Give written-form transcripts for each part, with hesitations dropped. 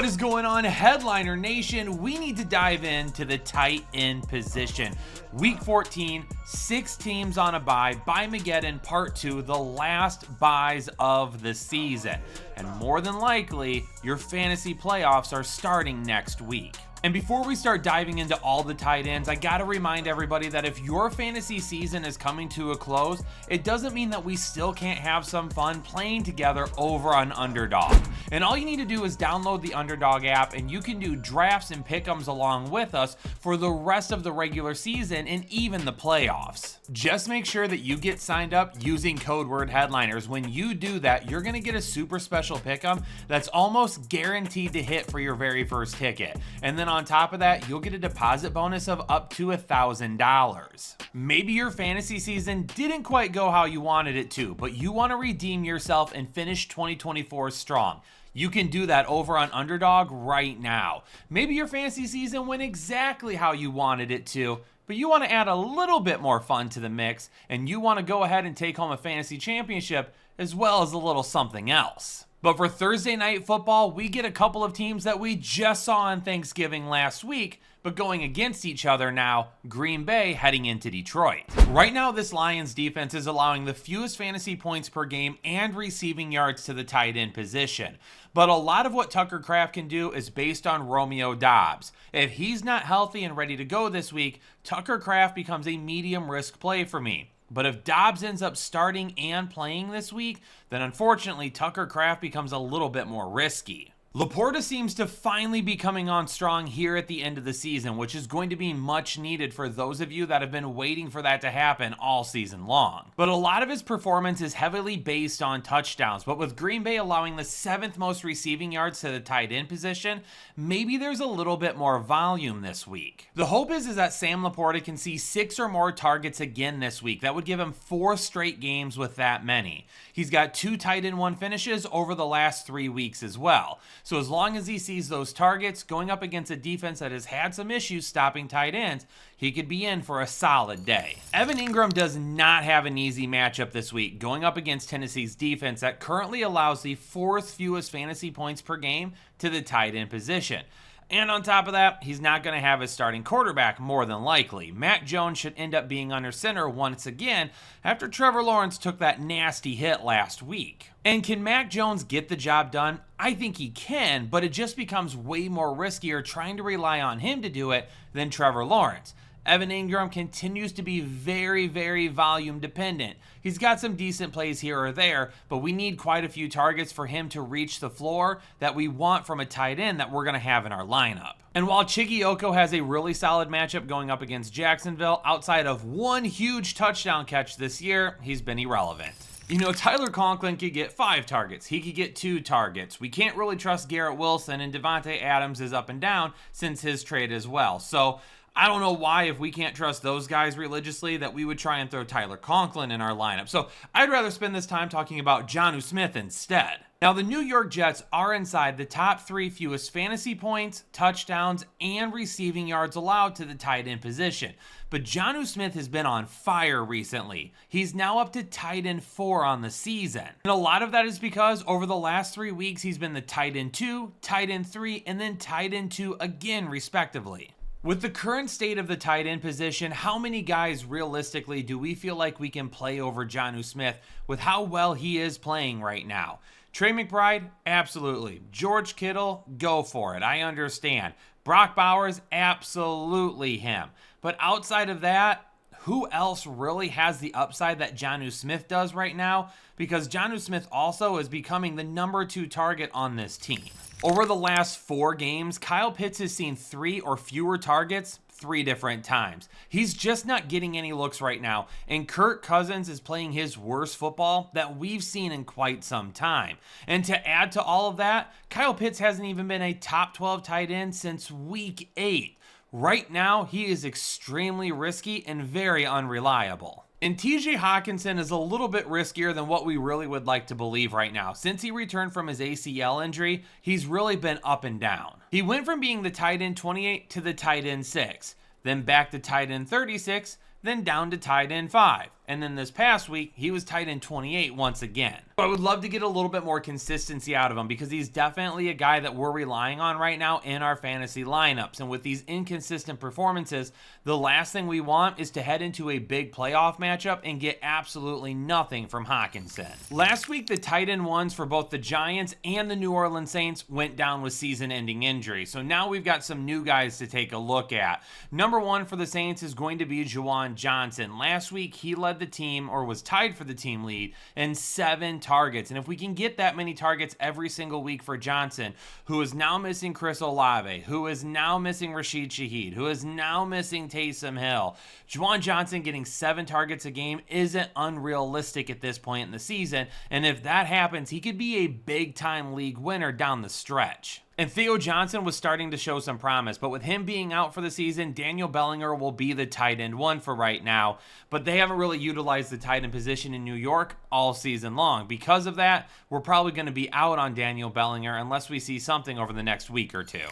What is going on, Headliner Nation? We need to dive into the tight end position. Week 14, 6 teams on a bye. Bye-mageddon Part 2, the last buys of the season. And more than likely, your fantasy playoffs are starting next week. And before we start diving into all the tight ends, I gotta remind everybody that if your fantasy season is coming to a close, it doesn't mean that we still can't have some fun playing together over on Underdog. And all you need to do is download the Underdog app, and you can do drafts and pick'ems along with us for the rest of the regular season and even the playoffs. Just make sure that you get signed up using code word headliners. When you do that, you're gonna get a super special pick'em that's almost guaranteed to hit for your very first ticket. And then on top of that, you'll get a deposit bonus of up to $1,000. Maybe your fantasy season didn't quite go how you wanted it to, but you want to redeem yourself and finish 2024 strong. You can do that over on Underdog right now. Maybe your fantasy season went exactly how you wanted it to, but you want to add a little bit more fun to the mix, and you want to go ahead and take home a fantasy championship as well as a little something else. But for Thursday Night Football, we get a couple of teams that we just saw on Thanksgiving last week, but going against each other now, Green Bay heading into Detroit. Right now, this Lions defense is allowing the fewest fantasy points per game and receiving yards to the tight end position. But a lot of what Tucker Kraft can do is based on Romeo Doubs. If he's not healthy and ready to go this week, Tucker Kraft becomes a medium risk play for me. But if Doubs ends up starting and playing this week, then unfortunately Tucker Kraft becomes a little bit more risky. Laporta seems to finally be coming on strong here at the end of the season, which is going to be much needed for those of you that have been waiting for that to happen all season long. But a lot of his performance is heavily based on touchdowns, but with Green Bay allowing the 7th most receiving yards to the tight end position, maybe there's a little bit more volume this week. The hope is that Sam Laporta can see 6 or more targets again this week. That would give him 4 straight games with that many. He's got 2 tight end 1 finishes over the last 3 weeks as well. So as long as he sees those targets going up against a defense that has had some issues stopping tight ends, he could be in for a solid day. Evan Ingram does not have an easy matchup this week, going up against Tennessee's defense that currently allows the 4th fewest fantasy points per game to the tight end position. And on top of that, he's not going to have his starting quarterback more than likely. Mac Jones should end up being under center once again after Trevor Lawrence took that nasty hit last week. And can Mac Jones get the job done? I think he can, but it just becomes way more riskier trying to rely on him to do it than Trevor Lawrence. Evan Ingram continues to be very, very volume dependent. He's got some decent plays here or there, but we need quite a few targets for him to reach the floor that we want from a tight end that we're going to have in our lineup. And while Chigioco has a really solid matchup going up against Jacksonville, outside of one huge touchdown catch this year, he's been irrelevant. You know, Tyler Conklin could get 5 targets. He could get 2 targets. We can't really trust Garrett Wilson, and Devontae Adams is up and down since his trade as well. So I don't know why, if we can't trust those guys religiously, that we would try and throw Tyler Conklin in our lineup. So I'd rather spend this time talking about Jonnu Smith instead. Now, the New York Jets are inside the top 3 fewest fantasy points, touchdowns, and receiving yards allowed to the tight end position. But Jonnu Smith has been on fire recently. He's now up to tight end 4 on the season. And a lot of that is because over the last 3 weeks, he's been the tight end 2, tight end 3, and then tight end 2 again, respectively. With the current state of the tight end position, how many guys realistically do we feel like we can play over Jonnu Smith with how well he is playing right now? Trey McBride? Absolutely. George Kittle? Go for it. I understand. Brock Bowers? Absolutely him. But outside of that, who else really has the upside that Jonnu Smith does right now? Because Jonnu Smith also is becoming the number 2 target on this team. Over the last 4 games, Kyle Pitts has seen 3 or fewer targets 3 different times. He's just not getting any looks right now, and Kirk Cousins is playing his worst football that we've seen in quite some time. And to add to all of that, Kyle Pitts hasn't even been a top 12 tight end since week 8. Right now, he is extremely risky and very unreliable. And TJ Hawkinson is a little bit riskier than what we really would like to believe right now. Since he returned from his ACL injury, he's really been up and down. He went from being the tight end 28 to the tight end 6, then back to tight end 36, then down to tight end 5. And then this past week, he was tight end 28 once again. But I would love to get a little bit more consistency out of him because he's definitely a guy that we're relying on right now in our fantasy lineups. And with these inconsistent performances, the last thing we want is to head into a big playoff matchup and get absolutely nothing from Hockenson. Last week, the tight end ones for both the Giants and the New Orleans Saints went down with season-ending injury. So now we've got some new guys to take a look at. Number one for the Saints is going to be Juwan Johnson. Last week, he led the team, or was tied for the team lead, in 7 targets. And if we can get that many targets every single week for Johnson, who is now missing Chris Olave, who is now missing Rashid Shaheed, who is now missing Taysom Hill, Juwan Johnson getting 7 targets a game isn't unrealistic at this point in the season. And if that happens, he could be a big-time league winner down the stretch. And Theo Johnson was starting to show some promise, but with him being out for the season, Daniel Bellinger will be the tight end one for right now. But they haven't really utilized the tight end position in New York all season long. Because of that, we're probably going to be out on Daniel Bellinger unless we see something over the next week or two.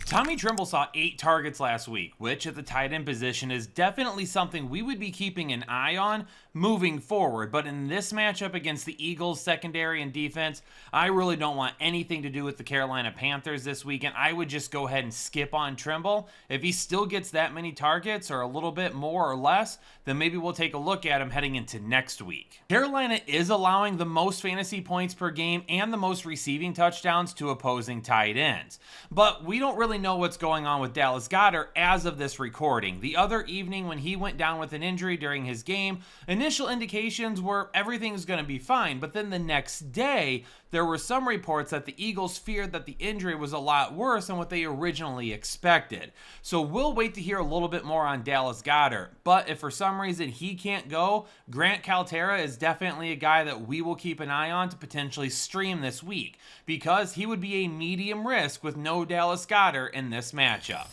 Tommy Tremble saw 8 targets last week, which at the tight end position is definitely something we would be keeping an eye on moving forward. But in this matchup against the Eagles secondary and defense, I really don't want anything to do with the Carolina Panthers this weekend. I would just go ahead and skip on Tremble. If he still gets that many targets or a little bit more or less, then maybe we'll take a look at him heading into next week. Carolina is allowing the most fantasy points per game and the most receiving touchdowns to opposing tight ends. But we don't really know what's going on with Dallas Goedert as of this recording. The other evening when he went down with an injury during his game, initial indications were everything's going to be fine, but then the next day there were some reports that the Eagles feared that the injury was a lot worse than what they originally expected. So we'll wait to hear a little bit more on Dallas Goedert, but if for some reason he can't go, Grant Calcaterra is definitely a guy that we will keep an eye on to potentially stream this week because he would be a medium risk with no Dallas Goedert in this matchup.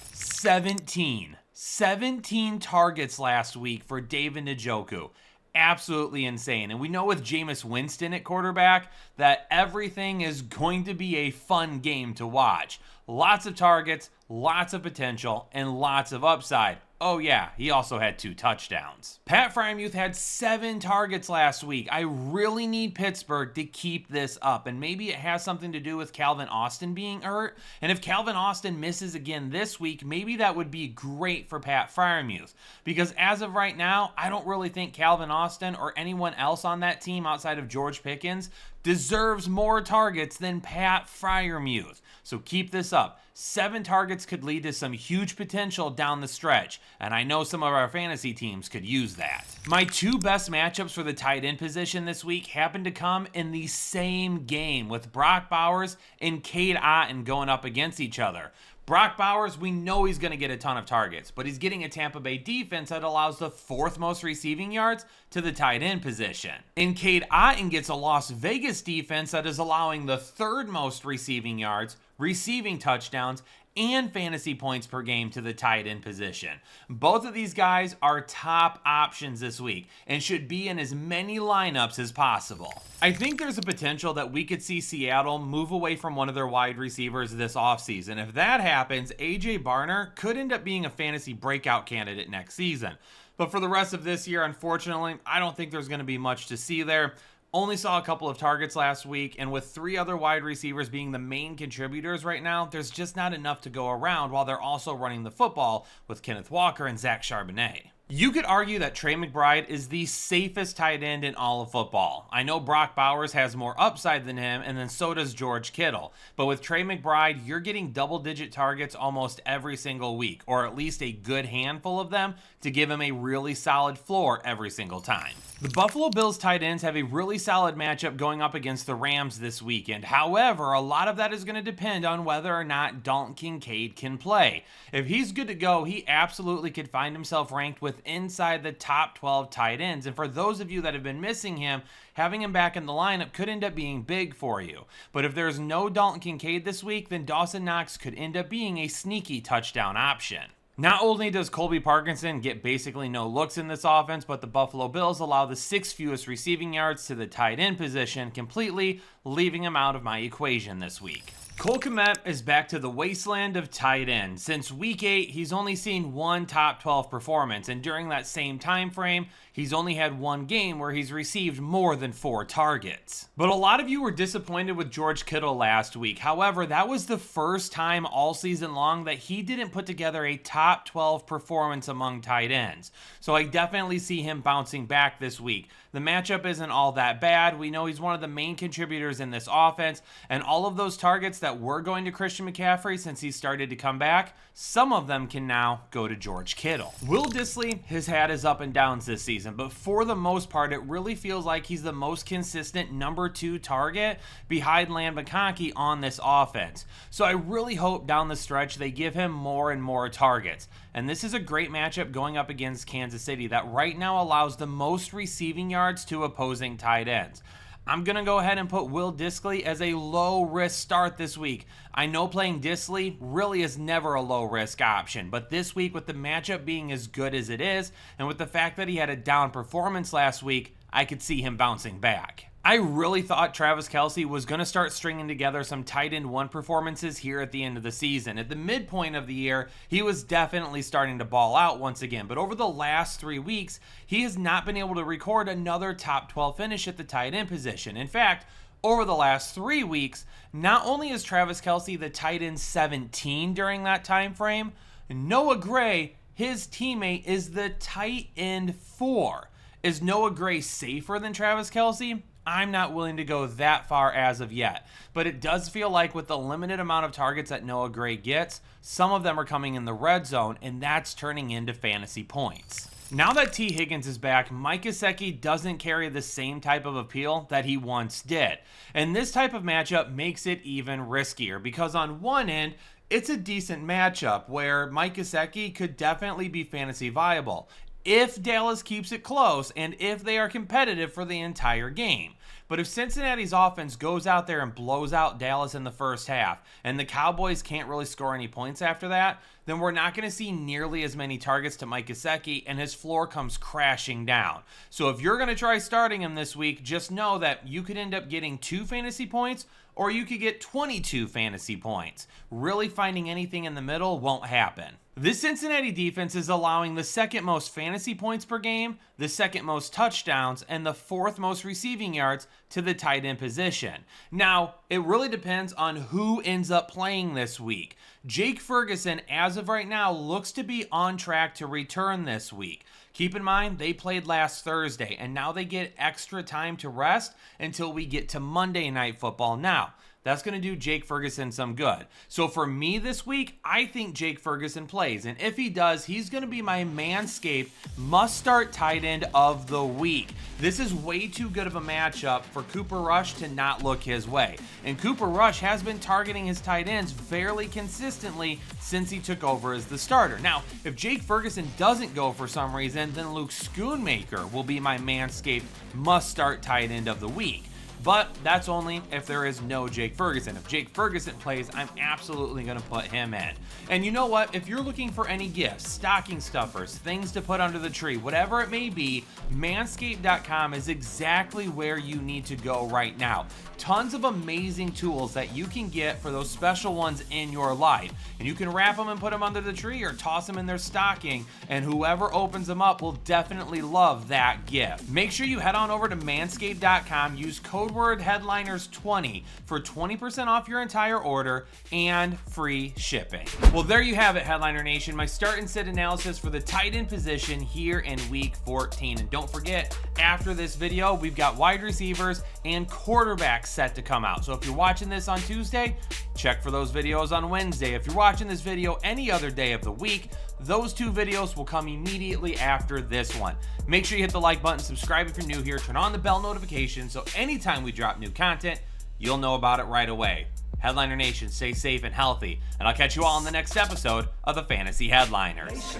17 targets last week for David Njoku. Absolutely insane. And we know with Jameis Winston at quarterback that everything is going to be a fun game to watch. Lots of targets, lots of potential, and lots of upside. Oh yeah, he also had 2 touchdowns. Pat Freiermuth had 7 targets last week. I really need Pittsburgh to keep this up, and maybe it has something to do with Calvin Austin being hurt. And if Calvin Austin misses again this week, maybe that would be great for Pat Freiermuth. Because as of right now, I don't really think Calvin Austin or anyone else on that team outside of George Pickens deserves more targets than Pat Freiermuth. So keep this up. 7 targets could lead to some huge potential down the stretch, and I know some of our fantasy teams could use that. My 2 best matchups for the tight end position this week happen to come in the same game, with Brock Bowers and Cade Otton going up against each other. Brock Bowers, we know he's going to get a ton of targets, but he's getting a Tampa Bay defense that allows the 4th most receiving yards to the tight end position. And Cade Otton gets a Las Vegas defense that is allowing the 3rd most receiving yards, receiving touchdowns, and fantasy points per game to the tight end position. Both of these guys are top options this week and should be in as many lineups as possible. I think there's a potential that we could see Seattle move away from one of their wide receivers this offseason. If that happens, AJ Barner could end up being a fantasy breakout candidate next season. But for the rest of this year, unfortunately, I don't think there's going to be much to see there. Only saw a couple of targets last week, and with 3 other wide receivers being the main contributors right now, there's just not enough to go around while they're also running the football with Kenneth Walker and Zach Charbonnet. You could argue that Trey McBride is the safest tight end in all of football. I know Brock Bowers has more upside than him, and then so does George Kittle. But with Trey McBride, you're getting double-digit targets almost every single week, or at least a good handful of them to give him a really solid floor every single time. The Buffalo Bills tight ends have a really solid matchup going up against the Rams this weekend. However, a lot of that is going to depend on whether or not Dalton Kincaid can play. If he's good to go, he absolutely could find himself ranked with inside the top 12 tight ends. And for those of you that have been missing him, having him back in the lineup could end up being big for you. But if there's no Dalton Kincaid this week, then Dawson Knox could end up being a sneaky touchdown option. Not only does Colby Parkinson get basically no looks in this offense, but the Buffalo Bills allow the 6th fewest receiving yards to the tight end position, completely leaving him out of my equation this week. Cole Kmet is back to the wasteland of tight end. Since week 8, he's only seen 1 top 12 performance, and during that same time frame, He's only had one game where he's received more than 4 targets. But a lot of you were disappointed with George Kittle last week. However, that was the first time all season long that he didn't put together a top 12 performance among tight ends. So I definitely see him bouncing back this week. The matchup isn't all that bad. We know he's one of the main contributors in this offense, and all of those targets that were going to Christian McCaffrey since he started to come back, some of them can now go to George Kittle. Will Dissly has had his up and downs this season, but for the most part, it really feels like he's the most consistent number 2 target behind Ladd McConkey on this offense. So I really hope down the stretch they give him more and more targets. And this is a great matchup going up against Kansas City that right now allows the most receiving yards to opposing tight ends. I'm going to go ahead and put Will Dissly as a low-risk start this week. I know playing Dissly really is never a low-risk option, but this week with the matchup being as good as it is, and with the fact that he had a down performance last week, I could see him bouncing back. I really thought Travis Kelce was going to start stringing together some tight end 1 performances here at the end of the season. At the midpoint of the year, he was definitely starting to ball out once again, but over the last 3 weeks, he has not been able to record another top 12 finish at the tight end position. In fact, over the last 3 weeks, not only is Travis Kelce the tight end 17 during that time frame, Noah Gray, his teammate, is the tight end 4. Is Noah Gray safer than Travis Kelce? I'm not willing to go that far as of yet, but it does feel like with the limited amount of targets that Noah Gray gets, some of them are coming in the red zone, and that's turning into fantasy points. Now that T. Higgins is back, Mike Gesicki doesn't carry the same type of appeal that he once did, and this type of matchup makes it even riskier because on one end, it's a decent matchup where Mike Gesicki could definitely be fantasy viable if Dallas keeps it close and if they are competitive for the entire game. But if Cincinnati's offense goes out there and blows out Dallas in the first half and the Cowboys can't really score any points after that, then we're not going to see nearly as many targets to Mike Gesicki and his floor comes crashing down. So if you're going to try starting him this week, just know that you could end up getting 2 fantasy points or you could get 22 fantasy points. Really finding anything in the middle won't happen. This Cincinnati defense is allowing the 2nd most fantasy points per game, the 2nd most touchdowns, and the 4th most receiving yards to the tight end position. Now, it really depends on who ends up playing this week. Jake Ferguson, as of right now, looks to be on track to return this week. Keep in mind, they played last Thursday, and now they get extra time to rest until we get to Monday Night Football. Now, that's going to do Jake Ferguson some good. So for me this week, I think Jake Ferguson plays. And if he does, he's going to be my Manscaped must-start tight end of the week. This is way too good of a matchup for Cooper Rush to not look his way. And Cooper Rush has been targeting his tight ends fairly consistently since he took over as the starter. Now, if Jake Ferguson doesn't go for some reason, then Luke Schoonmaker will be my Manscaped must-start tight end of the week. But that's only if there is no Jake Ferguson. If Jake Ferguson plays, I'm absolutely going to put him in. And you know what? If you're looking for any gifts, stocking stuffers, things to put under the tree, whatever it may be, Manscaped.com is exactly where you need to go right now. Tons of amazing tools that you can get for those special ones in your life. And you can wrap them and put them under the tree or toss them in their stocking, and whoever opens them up will definitely love that gift. Make sure you head on over to Manscaped.com, use code word Headliners20 for 20% off your entire order and free shipping. Well, there you have it, Headliner Nation, my start and sit analysis for the tight end position here in week 14. And don't forget, after this video, we've got wide receivers and quarterbacks set to come out. So if you're watching this on Tuesday, check for those videos on Wednesday. If you're watching this video any other day of the week, those 2 videos will come immediately after this one. Make sure you hit the like button, subscribe if you're new here, turn on the bell notification so anytime we drop new content, you'll know about it right away. Headliner Nation, stay safe and healthy, and I'll catch you all in the next episode of the Fantasy Headliners.